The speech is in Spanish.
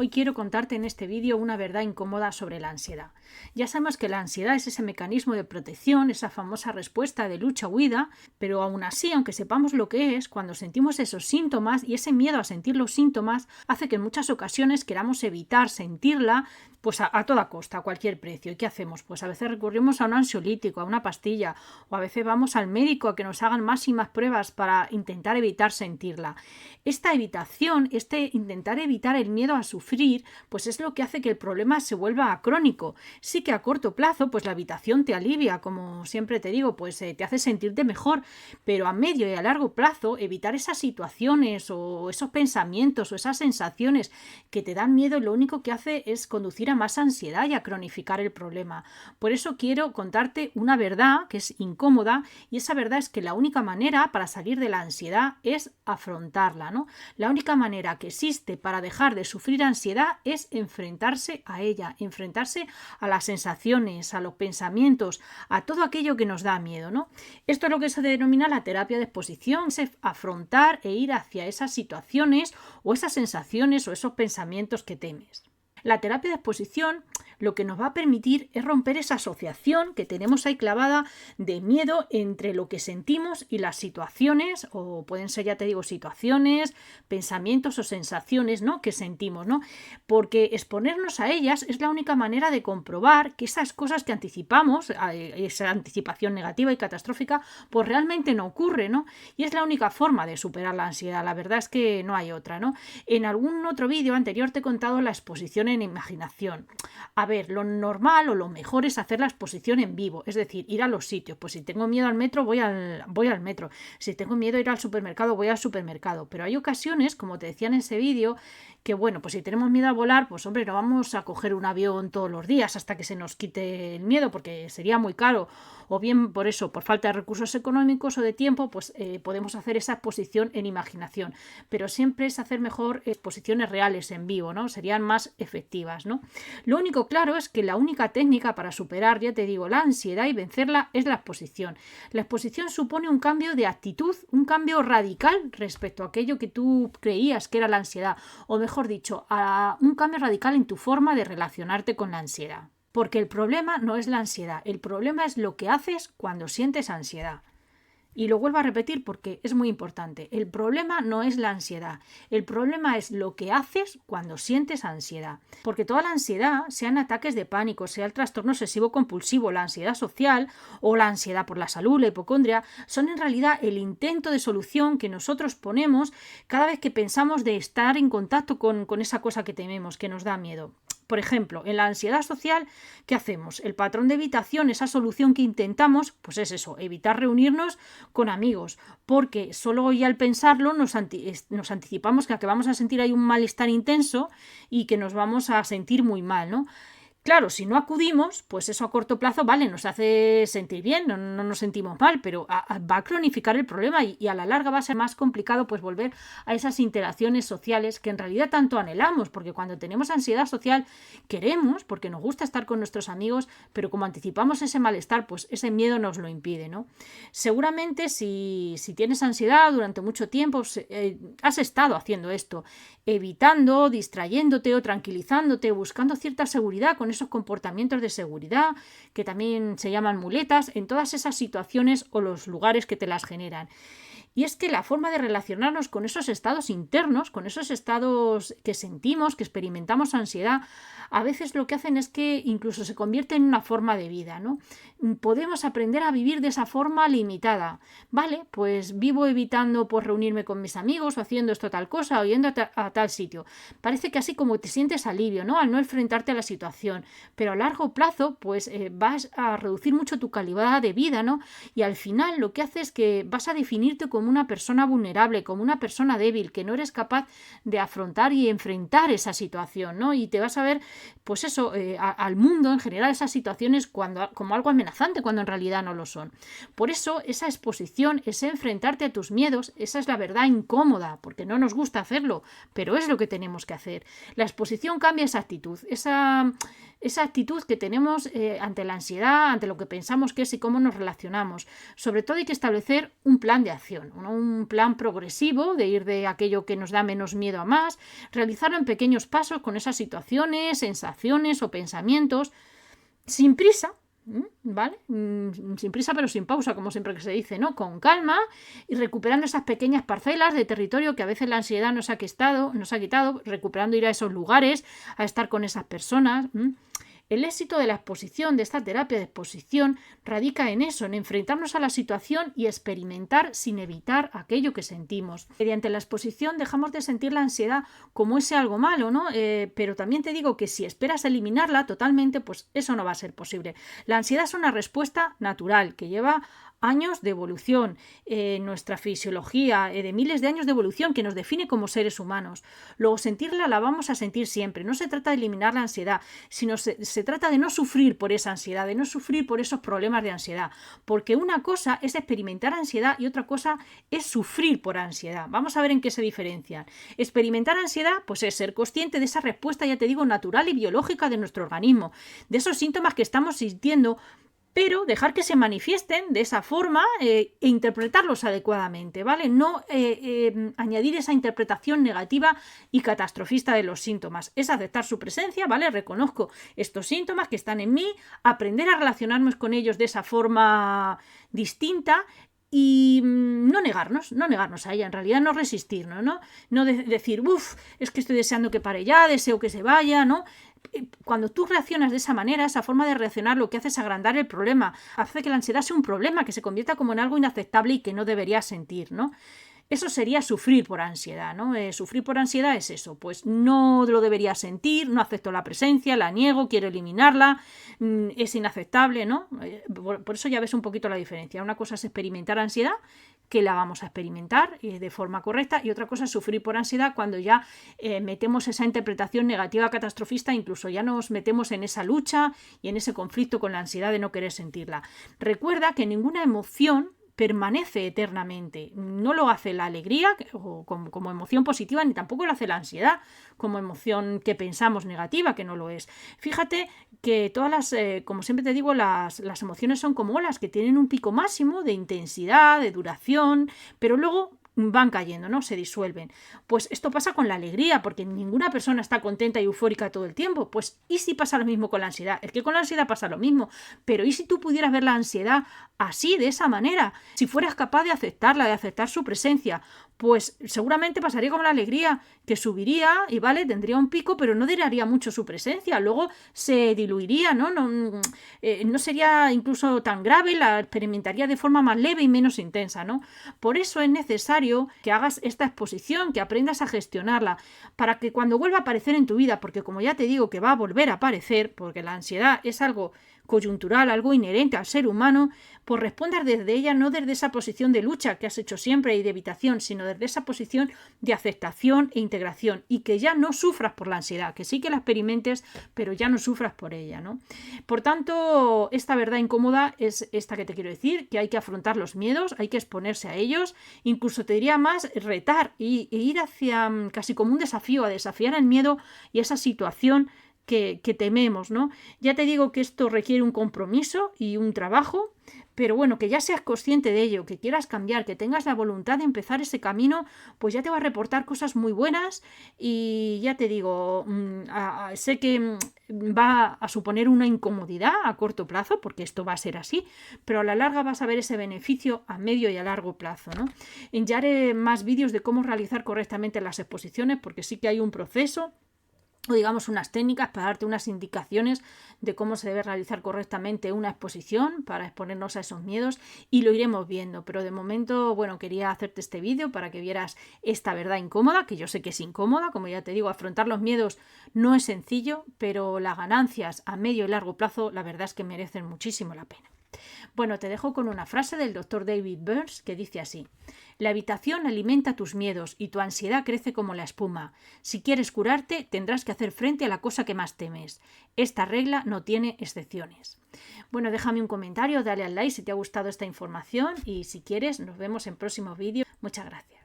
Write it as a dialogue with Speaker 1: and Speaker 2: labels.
Speaker 1: Hoy quiero contarte en este vídeo una verdad incómoda sobre la ansiedad. Ya sabemos que la ansiedad es ese mecanismo de protección, esa famosa respuesta de lucha-huida, pero aún así, aunque sepamos lo que es, cuando sentimos esos síntomas y ese miedo a sentir los síntomas hace que en muchas ocasiones queramos evitar sentirla pues a toda costa, a cualquier precio. ¿Y qué hacemos? Pues a veces recurrimos a un ansiolítico, a una pastilla, o a veces vamos al médico a que nos hagan más y más pruebas para intentar evitar sentirla. Esta evitación, intentar evitar el miedo a sufrir, pues es lo que hace que el problema se vuelva crónico. Sí que a corto plazo, pues la evitación te alivia, como siempre te digo, pues te hace sentirte mejor, pero a medio y a largo plazo, evitar esas situaciones o esos pensamientos o esas sensaciones que te dan miedo, lo único que hace es conducir a más ansiedad y a cronificar el problema. Por eso quiero contarte una verdad que es incómoda, y esa verdad es que la única manera para salir de la ansiedad es afrontarla, ¿no? La única manera que existe para dejar de sufrir ansiedad es enfrentarse a ella, enfrentarse a las sensaciones, a los pensamientos, a todo aquello que nos da miedo, ¿no? Esto es lo que se denomina la terapia de exposición, es afrontar e ir hacia esas situaciones o esas sensaciones o esos pensamientos que temes. La terapia de exposición lo que nos va a permitir es romper esa asociación que tenemos ahí clavada de miedo entre lo que sentimos y las situaciones, o pueden ser, ya te digo, situaciones, pensamientos o sensaciones, ¿no?, que sentimos, ¿no? Porque exponernos a ellas es la única manera de comprobar que esas cosas que anticipamos, esa anticipación negativa y catastrófica, pues realmente no ocurre, ¿no? Y es la única forma de superar la ansiedad. La verdad es que no hay otra, ¿no? En algún otro vídeo anterior te he contado la exposición en imaginación. A ver, lo normal o lo mejor es hacer la exposición en vivo, es decir, ir a los sitios. Pues si tengo miedo al metro, voy al metro. Si tengo miedo a ir al supermercado, voy al supermercado. Pero hay ocasiones, como te decía en ese vídeo, que bueno, pues si tenemos miedo a volar, pues hombre, no vamos a coger un avión todos los días hasta que se nos quite el miedo, porque sería muy caro. O bien por eso, por falta de recursos económicos o de tiempo, pues podemos hacer esa exposición en imaginación. Pero siempre es hacer mejor exposiciones reales en vivo, ¿no? Serían más efectivas, ¿no? Lo único claro es que la única técnica para superar, ya te digo, la ansiedad y vencerla es la exposición. La exposición supone un cambio de actitud, un cambio radical respecto a aquello que tú creías que era la ansiedad, o mejor dicho, a un cambio radical en tu forma de relacionarte con la ansiedad. Porque el problema no es la ansiedad, el problema es lo que haces cuando sientes ansiedad. Y lo vuelvo a repetir porque es muy importante. El problema no es la ansiedad. El problema es lo que haces cuando sientes ansiedad. Porque toda la ansiedad, sean ataques de pánico, sea el trastorno obsesivo compulsivo, la ansiedad social o la ansiedad por la salud, la hipocondria, son en realidad el intento de solución que nosotros ponemos cada vez que pensamos de estar en contacto con esa cosa que tememos, que nos da miedo. Por ejemplo, en la ansiedad social, ¿qué hacemos? El patrón de evitación, esa solución que intentamos, pues es eso, evitar reunirnos con amigos, porque solo ya al pensarlo nos anticipamos que vamos a sentir ahí un malestar intenso y que nos vamos a sentir muy mal, ¿no? Claro, si no acudimos, pues eso a corto plazo, vale, nos hace sentir bien, no nos sentimos mal, pero va a cronificar el problema y a la larga va a ser más complicado pues volver a esas interacciones sociales que en realidad tanto anhelamos, porque cuando tenemos ansiedad social queremos, porque nos gusta estar con nuestros amigos, pero como anticipamos ese malestar, pues ese miedo nos lo impide, ¿no? Seguramente si tienes ansiedad durante mucho tiempo, has estado haciendo esto, evitando, distrayéndote o tranquilizándote, buscando cierta seguridad con esos comportamientos de seguridad, que también se llaman muletas, en todas esas situaciones o los lugares que te las generan. Y es que la forma de relacionarnos con esos estados internos, con esos estados que sentimos, que experimentamos ansiedad, a veces lo que hacen es que incluso se convierte en una forma de vida, ¿no? Podemos aprender a vivir de esa forma limitada. Vale, pues vivo evitando pues, reunirme con mis amigos o haciendo esto tal cosa o yendo a tal sitio. Parece que así como te sientes alivio, ¿no?, al no enfrentarte a la situación. Pero a largo plazo, pues vas a reducir mucho tu calidad de vida, ¿no? Y al final lo que hace es que vas a definirte como una persona vulnerable, como una persona débil, que no eres capaz de afrontar y enfrentar esa situación, ¿no? Y te vas a ver, pues eso, al mundo en general, esas situaciones como algo amenazante, cuando en realidad no lo son. Por eso, esa exposición, ese enfrentarte a tus miedos, esa es la verdad incómoda, porque no nos gusta hacerlo, pero es lo que tenemos que hacer. La exposición cambia esa actitud, esa actitud que tenemos ante la ansiedad, ante lo que pensamos que es y cómo nos relacionamos. Sobre todo hay que establecer un plan de acción, ¿no? Un plan progresivo de ir de aquello que nos da menos miedo a más, realizarlo en pequeños pasos con esas situaciones, sensaciones o pensamientos, sin prisa. ¿Vale? Sin prisa pero sin pausa, como siempre que se dice, ¿no? Con calma y recuperando esas pequeñas parcelas de territorio que a veces la ansiedad nos ha quitado, recuperando ir a esos lugares, a estar con esas personas. El éxito de la exposición, de esta terapia de exposición, radica en eso, en enfrentarnos a la situación y experimentar sin evitar aquello que sentimos. Mediante la exposición dejamos de sentir la ansiedad como ese algo malo, ¿no? Pero también te digo que si esperas eliminarla totalmente, pues eso no va a ser posible. La ansiedad es una respuesta natural que lleva años de evolución, nuestra fisiología, de miles de años de evolución que nos define como seres humanos. Luego sentirla la vamos a sentir siempre. No se trata de eliminar la ansiedad, sino se trata de no sufrir por esa ansiedad, de no sufrir por esos problemas de ansiedad. Porque una cosa es experimentar ansiedad y otra cosa es sufrir por ansiedad. Vamos a ver en qué se diferencian. Experimentar ansiedad, pues es ser consciente de esa respuesta, ya te digo, natural y biológica de nuestro organismo, de esos síntomas que estamos sintiendo, pero dejar que se manifiesten de esa forma e interpretarlos adecuadamente, ¿vale? No añadir esa interpretación negativa y catastrofista de los síntomas. Es aceptar su presencia, ¿vale? Reconozco estos síntomas que están en mí, aprender a relacionarnos con ellos de esa forma distinta y no negarnos a ella, en realidad no resistirnos, ¿no? No decir, es que estoy deseando que pare ya, deseo que se vaya, ¿no? Cuando tú reaccionas de esa manera, esa forma de reaccionar lo que hace es agrandar el problema, hace que la ansiedad sea un problema, que se convierta como en algo inaceptable y que no deberías sentir, ¿no? Eso sería sufrir por ansiedad, ¿no? Sufrir por ansiedad es eso, pues no lo debería sentir, no acepto la presencia, la niego, quiero eliminarla, es inaceptable, ¿no? Por eso ya ves un poquito la diferencia. Una cosa es experimentar ansiedad, que la vamos a experimentar de forma correcta, y otra cosa es sufrir por ansiedad cuando ya metemos esa interpretación negativa catastrofista, incluso ya nos metemos en esa lucha y en ese conflicto con la ansiedad de no querer sentirla. Recuerda que ninguna emoción permanece eternamente. No lo hace la alegría como emoción positiva, ni tampoco lo hace la ansiedad como emoción que pensamos negativa, que no lo es. Fíjate que todas las, como siempre te digo, las emociones son como olas que tienen un pico máximo de intensidad, de duración, pero luego van cayendo, ¿no? Se disuelven. Pues esto pasa con la alegría, porque ninguna persona está contenta y eufórica todo el tiempo. Pues, ¿y si pasa lo mismo con la ansiedad? Es que con la ansiedad pasa lo mismo. Pero ¿y si tú pudieras ver la ansiedad así, de esa manera? Si fueras capaz de aceptarla, de aceptar su presencia, pues seguramente pasaría como la alegría, que subiría y, vale, tendría un pico, pero no duraría mucho su presencia. Luego se diluiría, ¿no? No sería incluso tan grave, la experimentaría de forma más leve y menos intensa, ¿no? Por eso es necesario que hagas esta exposición, que aprendas a gestionarla, para que cuando vuelva a aparecer en tu vida, porque como ya te digo que va a volver a aparecer, porque la ansiedad es algo coyuntural, algo inherente al ser humano, pues respondas desde ella, no desde esa posición de lucha que has hecho siempre y de evitación, sino desde esa posición de aceptación e integración, y que ya no sufras por la ansiedad, que sí que la experimentes, pero ya no sufras por ella, ¿no? Por tanto, esta verdad incómoda es esta que te quiero decir, que hay que afrontar los miedos, hay que exponerse a ellos, incluso te diría más retar e ir hacia casi como un desafío, a desafiar el miedo y esa situación que tememos, ¿no? Ya te digo que esto requiere un compromiso y un trabajo, pero bueno, que ya seas consciente de ello, que quieras cambiar, que tengas la voluntad de empezar ese camino, pues ya te va a reportar cosas muy buenas y ya te digo, sé que va a suponer una incomodidad a corto plazo, porque esto va a ser así, pero a la larga vas a ver ese beneficio a medio y a largo plazo, ¿no? Ya haré más vídeos de cómo realizar correctamente las exposiciones, porque sí que hay un proceso, o digamos unas técnicas para darte unas indicaciones de cómo se debe realizar correctamente una exposición para exponernos a esos miedos, y lo iremos viendo, pero de momento, bueno, quería hacerte este vídeo para que vieras esta verdad incómoda, que yo sé que es incómoda, como ya te digo, afrontar los miedos no es sencillo, pero las ganancias a medio y largo plazo la verdad es que merecen muchísimo la pena. Bueno, te dejo con una frase del Dr. David Burns que dice así: la evitación alimenta tus miedos y tu ansiedad crece como la espuma. Si quieres curarte, tendrás que hacer frente a la cosa que más temes. Esta regla no tiene excepciones. Bueno, déjame un comentario, dale al like si te ha gustado esta información y si quieres, nos vemos en próximos vídeos. Muchas gracias.